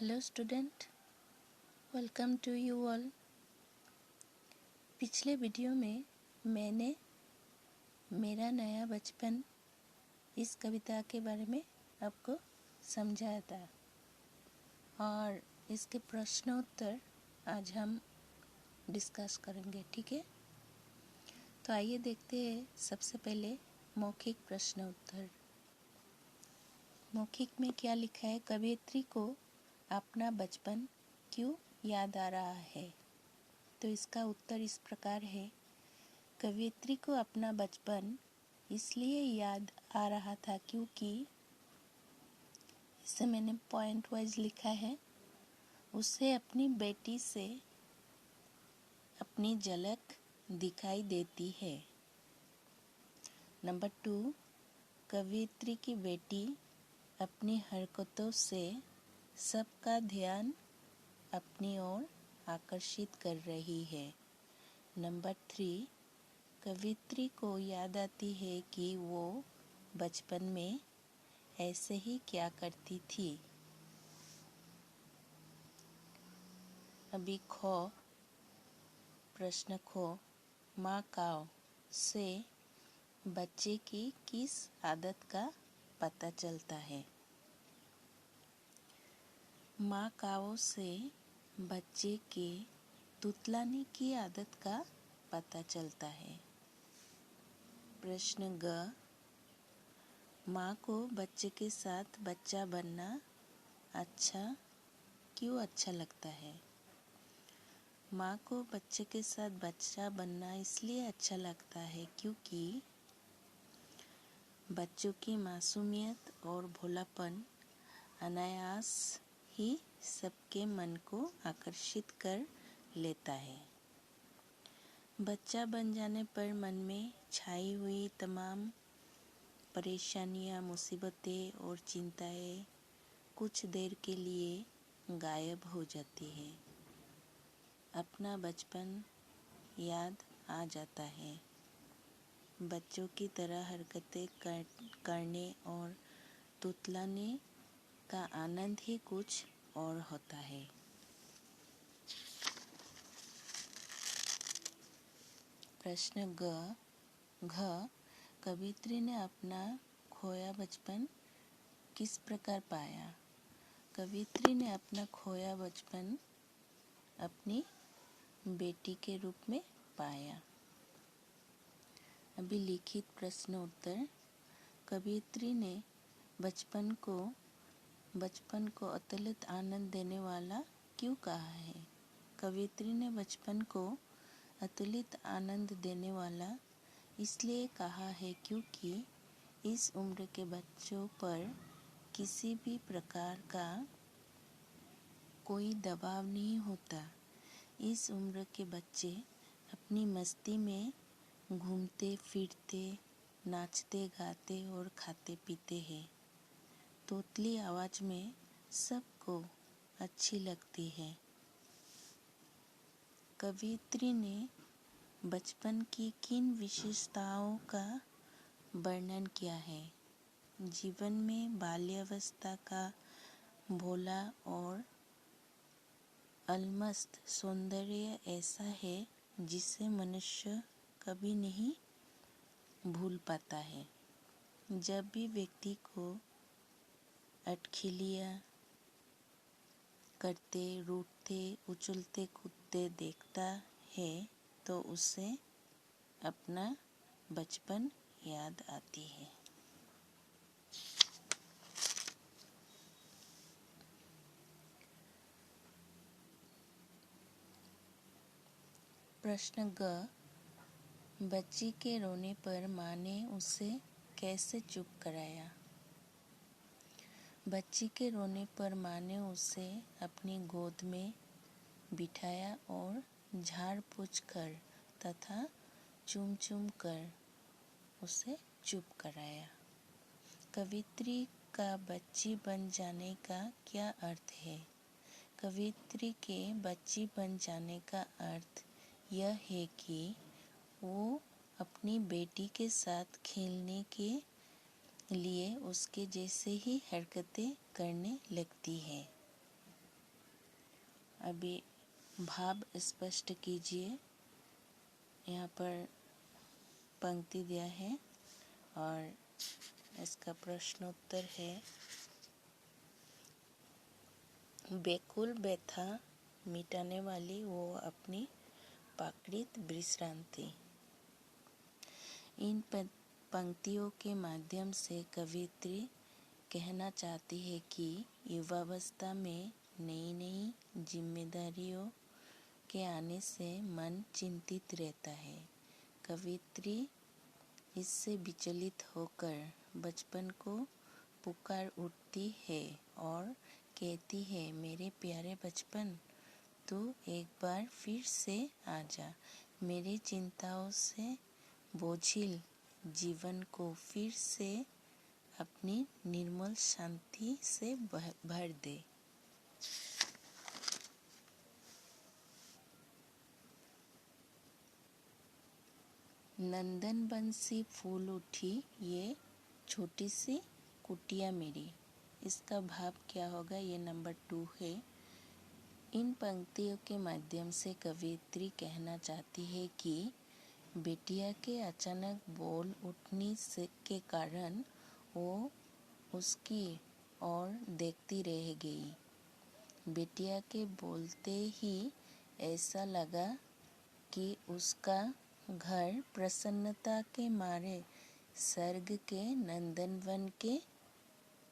Hello student, welcome to you all. पिछले video में मैंने मेरा नया बचपन इस कविता के बारे में आपको समझाया था और इसके प्रश्नोत्तर आज हम डिस्कस करेंगे, ठीक है। तो आइए देखते हैं सबसे पहले मौखिक प्रश्नोत्तर। मौखिक में क्या लिखा है? कवियत्री को अपना बचपन क्यों याद आ रहा है? तो इसका उत्तर इस प्रकार है। कवियत्री को अपना बचपन इसलिए याद आ रहा था क्योंकि, इसे मैंने पॉइंट वाइज लिखा है, उसे अपनी बेटी से अपनी झलक दिखाई देती है। नंबर 2, कवियत्री की बेटी अपनी हरकतों से सबका ध्यान अपनी ओर आकर्षित कर रही है। नंबर 3, कवियत्री को याद आती है कि वो बचपन में ऐसे ही क्या करती थी। अभी प्रश्न खो, माँ काव से बच्चे की किस आदत का पता चलता है? माँ काव से बच्चे के तुतलाने की आदत का पता चलता है। प्रश्न ग, माँ को बच्चे के साथ बच्चा बनना क्यों अच्छा लगता है? माँ को बच्चे के साथ बच्चा बनना इसलिए अच्छा लगता है क्योंकि बच्चों की मासूमियत और भोलापन अनायास ही सबके मन को आकर्षित कर लेता है। बच्चा बन जाने पर मन में छाई हुई तमाम परेशानियां, मुसीबतें और चिंताएं कुछ देर के लिए गायब हो जाती है। अपना बचपन याद आ जाता है। बच्चों की तरह हरकतें करने और तुतलाने का आनंद ही कुछ और होता है। प्रश्न घ, कवियत्री ने अपना खोया बचपन किस प्रकार पाया? कवियत्री ने अपना खोया बचपन अपनी बेटी के रूप में पाया। अभी लिखित प्रश्न उत्तर। कवियत्री ने बचपन को अतुलित आनंद देने वाला क्यों कहा है? कवियत्री ने बचपन को अतुलित आनंद देने वाला इसलिए कहा है क्योंकि इस उम्र के बच्चों पर किसी भी प्रकार का कोई दबाव नहीं होता। इस उम्र के बच्चे अपनी मस्ती में घूमते फिरते, नाचते गाते और खाते पीते हैं। तोतली आवाज़ में सबको अच्छी लगती है। कवियत्री ने बचपन की किन विशेषताओं का वर्णन किया है? जीवन में बाल्यावस्था का भोला और अलमस्त सौंदर्य ऐसा है जिसे मनुष्य कभी नहीं भूल पाता है। जब भी व्यक्ति को अटखिलियाँ करते, रूठते, उछलते कूदते देखता है तो उसे अपना बचपन याद आती है। प्रश्न ग, बच्ची के रोने पर माँ ने उसे कैसे चुप कराया? बच्ची के रोने पर माँ ने उसे अपनी गोद में बिठाया और झाड़ पोंछ कर तथा चूम चूम कर उसे चुप कराया। कवियत्री का बच्ची बन जाने का क्या अर्थ है? कवियत्री के बच्ची बन जाने का अर्थ यह है कि वो अपनी बेटी के साथ खेलने के लिए उसके जैसे ही हरकतें करने लगती है। अभी भाव स्पष्ट कीजिए। यहाँ पर पंक्ति दिया है और इसका प्रश्नोत्तर है, बेकुल व्यथा मिटाने वाली वो अपनी प्राकृत विश्रांति। इन पंक्तियों के माध्यम से कवियत्री कहना चाहती है कि युवावस्था में नई नई जिम्मेदारियों के आने से मन चिंतित रहता है। कवियत्री इससे विचलित होकर बचपन को पुकार उठती है और कहती है, मेरे प्यारे बचपन, तू एक बार फिर से आ जा, मेरी चिंताओं से बोझिल जीवन को फिर से अपनी निर्मल शांति से भर दे। नंदन बंसी फूल उठी ये छोटी सी कुटिया मेरी। इसका भाव क्या होगा, ये नंबर 2 है। इन पंक्तियों के माध्यम से कवियत्री कहना चाहती है कि बिटिया के अचानक बोल उठने के कारण वो उसकी ओर देखती रह गई। बिटिया के बोलते ही ऐसा लगा कि उसका घर प्रसन्नता के मारे स्वर्ग के नंदनवन के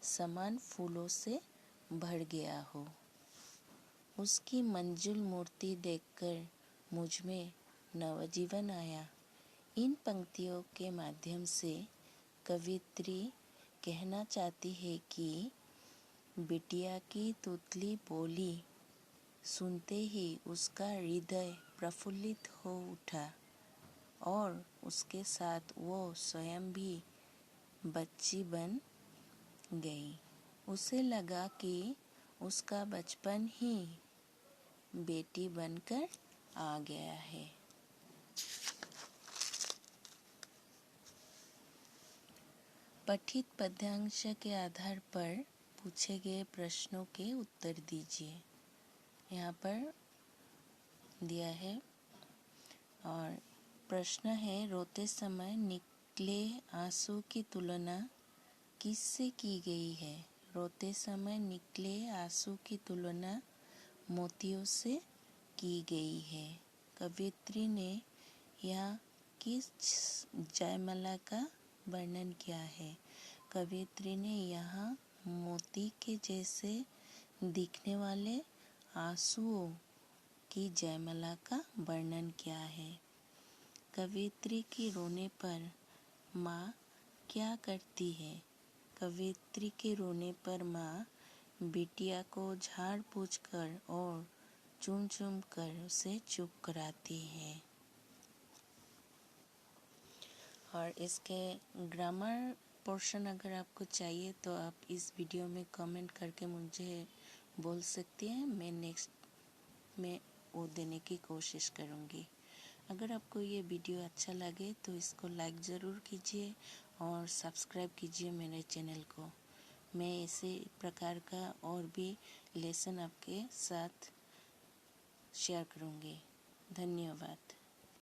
समान फूलों से भर गया हो। उसकी मंजुल मूर्ति देखकर मुझ में नवजीवन आया। इन पंक्तियों के माध्यम से कवियत्री कहना चाहती है कि बिटिया की तुतली बोली सुनते ही उसका हृदय प्रफुल्लित हो उठा और उसके साथ वो स्वयं भी बच्ची बन गई। उसे लगा कि उसका बचपन ही बेटी बनकर आ गया है। पठित पद्यांश के आधार पर पूछे गए प्रश्नों के उत्तर दीजिए। यहाँ पर दिया है और प्रश्न है, रोते समय निकले आंसू की तुलना किससे की गई है? रोते समय निकले आंसू की तुलना मोतियों से की गई है। कवियत्री ने यहाँ किस जयमाला का वर्णन किया है? कवियत्री ने यहाँ मोती के जैसे दिखने वाले आंसुओं की जयमाला का वर्णन किया है। कवियत्री की रोने पर माँ क्या करती है? कवियत्री के रोने पर माँ बिटिया को झाड़ पोंछ कर और चूम चूम कर उसे चुप कराती है। और इसके ग्रामर पोर्शन अगर आपको चाहिए तो आप इस वीडियो में कमेंट करके मुझे बोल सकती हैं। मैं नेक्स्ट में वो देने की कोशिश करूँगी। अगर आपको ये वीडियो अच्छा लगे तो इसको लाइक ज़रूर कीजिए और सब्सक्राइब कीजिए मेरे चैनल को। मैं इसी प्रकार का और भी लेसन आपके साथ शेयर करूँगी। धन्यवाद।